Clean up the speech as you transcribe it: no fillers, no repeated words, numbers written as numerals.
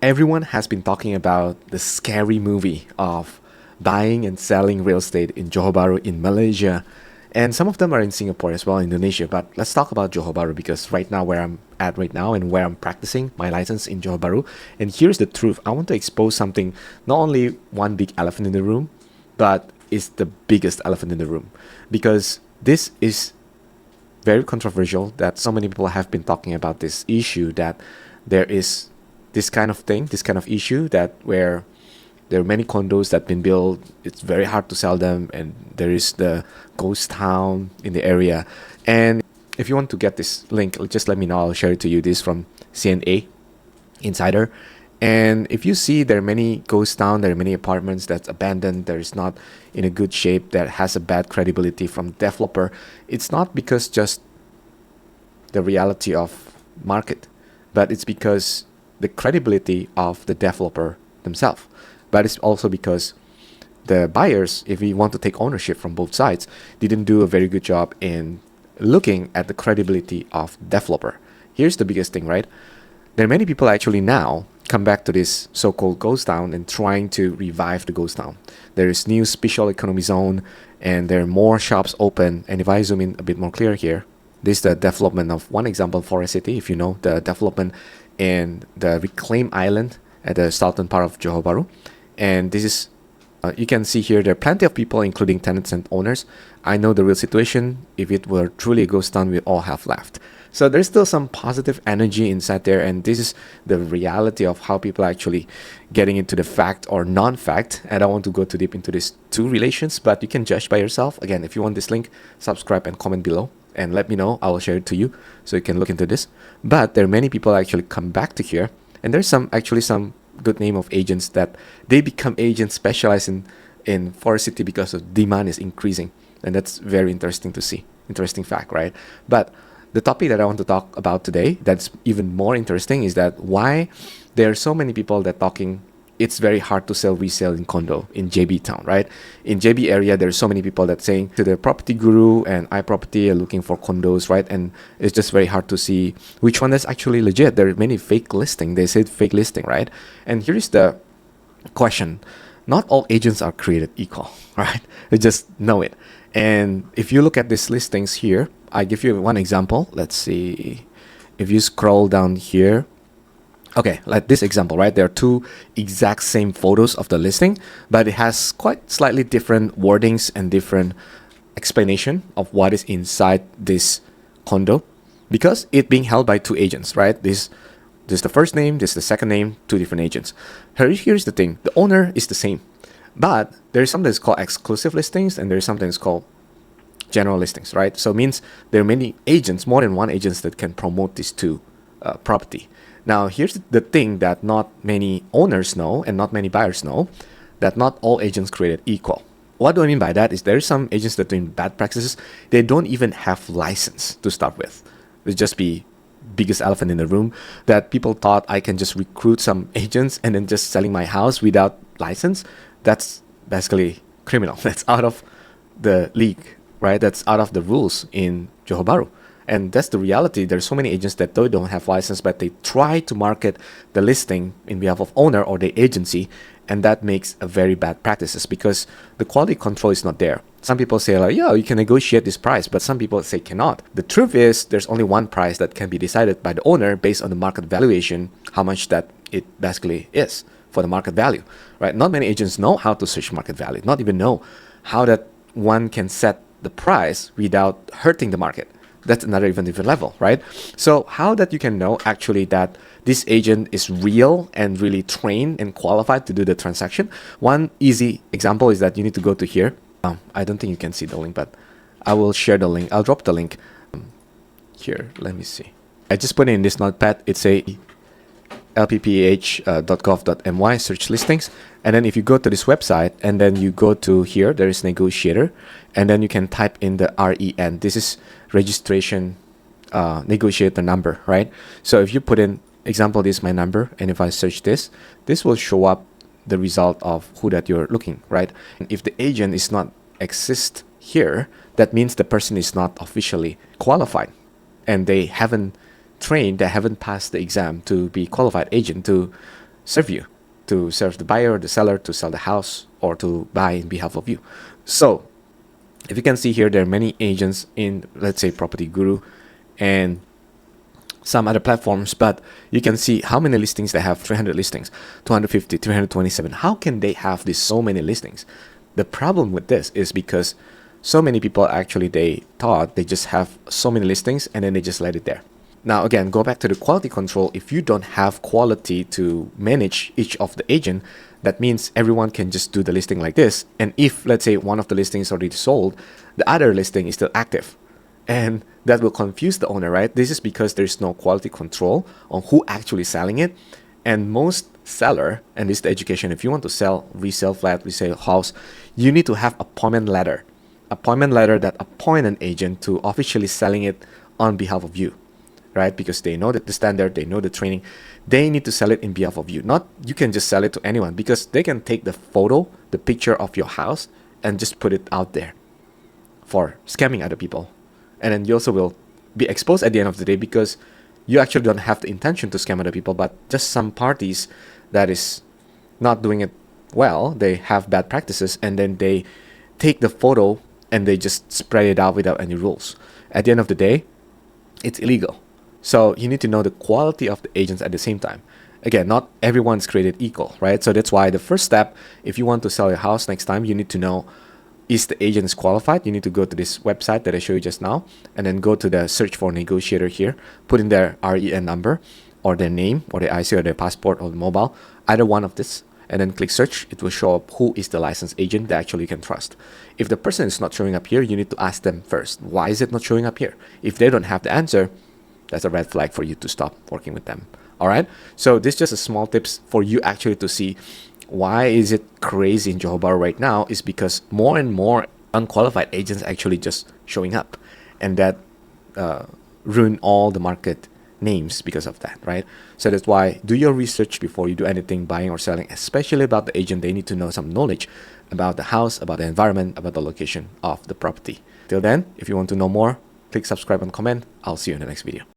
Everyone has been talking about the scary movie of buying and selling real estate in Johor Bahru in Malaysia. And some of them are in Singapore as well, Indonesia. But let's talk about Johor Bahru because right now, where I'm at right now and where I'm practicing my license in Johor Bahru. And here's the truth, I want to expose something, not only one big elephant in the room, but it's the biggest elephant in the room. Because this is very controversial that so many people have been talking about this issue, that there is this kind of thing, this kind of issue, that where there are many condos that have been built, it's very hard to sell them, and there is the ghost town in the area. And if you want to get this link, just let me know, I'll share it to you. This is from CNA Insider. And if you see there are many ghost town, there are many apartments that's abandoned, there is not in a good shape, that has a bad credibility from developer, it's not because just the reality of market, but it's because the credibility of the developer themselves. But it's also because the buyers, if we want to take ownership from both sides, didn't do a very good job in looking at the credibility of developer. Here's the biggest thing, right? There are many people actually now come back to this so-called ghost town and trying to revive the ghost town. There is new special economy zone and there are more shops open. And if I zoom in a bit more clear here, this is the development of one example, Forest City, if you know, the development in the reclaimed island at the southern part of Johor Bahru. And this is, you can see here, there are plenty of people, including tenants and owners. I know the real situation. If it were truly a ghost town, we all have left. So there's still some positive energy inside there. And this is the reality of how people are actually getting into the fact or non-fact. And I don't want to go too deep into these two relations, but you can judge by yourself. Again, if you want this link, subscribe and comment below and let me know. I will share it to you so you can look into this. But there are many people actually come back to here. And there's some good name of agents that they become agents specialized in Forest City because of demand is increasing. And that's very interesting to see. Interesting fact, right? But the topic that I want to talk about today that's even more interesting is that why there are so many people that talking it's very hard to sell resale in condo in JB town, right? In JB area, there's so many people that saying to the property guru and iProperty are looking for condos, right? And it's just very hard to see which one is actually legit. There are many fake listing. They said fake listing, right? And here is the question. Not all agents are created equal, right? You just know it. And if you look at these listings here, I give you one example. Let's see. If you scroll down here, okay, like this example, right? There are two exact same photos of the listing, but it has quite slightly different wordings and different explanation of what is inside this condo because it being held by two agents, right? This is the first name, this is the second name, two different agents. Here's the thing, the owner is the same, but there's something that's called exclusive listings and there's something that's called general listings, right? So it means there are many agents, more than one agents that can promote these two property. Now, here's the thing that not many owners know and not many buyers know, that not all agents created equal. What do I mean by that is there are some agents that are doing bad practices. They don't even have license to start with. It'll just be biggest elephant in the room that people thought I can just recruit some agents and then just selling my house without license. That's basically criminal. That's out of the league, right? That's out of the rules in Johor Bahru. And that's the reality. There's so many agents that don't have license, but they try to market the listing in behalf of owner or the agency, and that makes a very bad practices because the quality control is not there. Some people say like, yeah, you can negotiate this price, but some people say cannot. The truth is there's only one price that can be decided by the owner based on the market valuation, how much that it basically is for the market value, right? Not many agents know how to search market value, not even know how that one can set the price without hurting the market. That's another even different level, right? So how that you can know actually that this agent is real and really trained and qualified to do the transaction? One easy example is that you need to go to here. I don't think you can see the link, but I will share the link. I'll drop the link here. Let me see. I just put it in this notepad. It's a lpph.gov.my search listings. And then if you go to this website and then you go to here, there is negotiator. And then you can type in the REN. This is registration negotiator number, right? So if you put in, example, this is my number. And if I search this will show up the result of who that you're looking, right? And if the agent is not exist here, that means the person is not officially qualified. And they haven't trained, they haven't passed the exam to be qualified agent to serve you, to serve the buyer or the seller to sell the house or to buy in behalf of you. So if you can see here, there are many agents in, let's say, Property Guru and some other platforms, but you can see how many listings they have. 300 listings, 250, 327. How can they have this so many listings? The problem with this is because so many people actually, they thought they just have so many listings and then they just let it there. Now again, go back to the quality control. If you don't have quality to manage each of the agent, that means everyone can just do the listing like this. And if, let's say, one of the listings already sold, the other listing is still active. And that will confuse the owner, right? This is because there's no quality control on who actually selling it. And most seller, and this is the education, if you want to sell, resell flat, resell house, you need to have appointment letter. Appointment letter that appoint an agent to officially selling it on behalf of you, right? Because they know that the standard, they know the training, they need to sell it in behalf of you. Not you can just sell it to anyone, because they can take the photo, the picture of your house and just put it out there for scamming other people. And then you also will be exposed at the end of the day, because you actually don't have the intention to scam other people, but just some parties that is not doing it well, they have bad practices, and then they take the photo and they just spread it out without any rules. At the end of the day, it's illegal. So you need to know the quality of the agents at the same time. Again, not everyone's created equal, right? So that's why the first step, if you want to sell your house next time, you need to know, is the agent qualified? You need to go to this website that I showed you just now, and then go to the search for negotiator here, put in their REN number or their name or their IC or their passport or the mobile, either one of this, and then click search. It will show up who is the licensed agent that actually you can trust. If the person is not showing up here, you need to ask them first, why is it not showing up here? If they don't have the answer, that's a red flag for you to stop working with them. All right. So this is just a small tips for you actually to see why is it crazy in Johor Bahru right now, is because more and more unqualified agents actually just showing up, and that ruin all the market names because of that, right? So that's why do your research before you do anything buying or selling, especially about the agent. They need to know some knowledge about the house, about the environment, about the location of the property. Till then, if you want to know more, click subscribe and comment. I'll see you in the next video.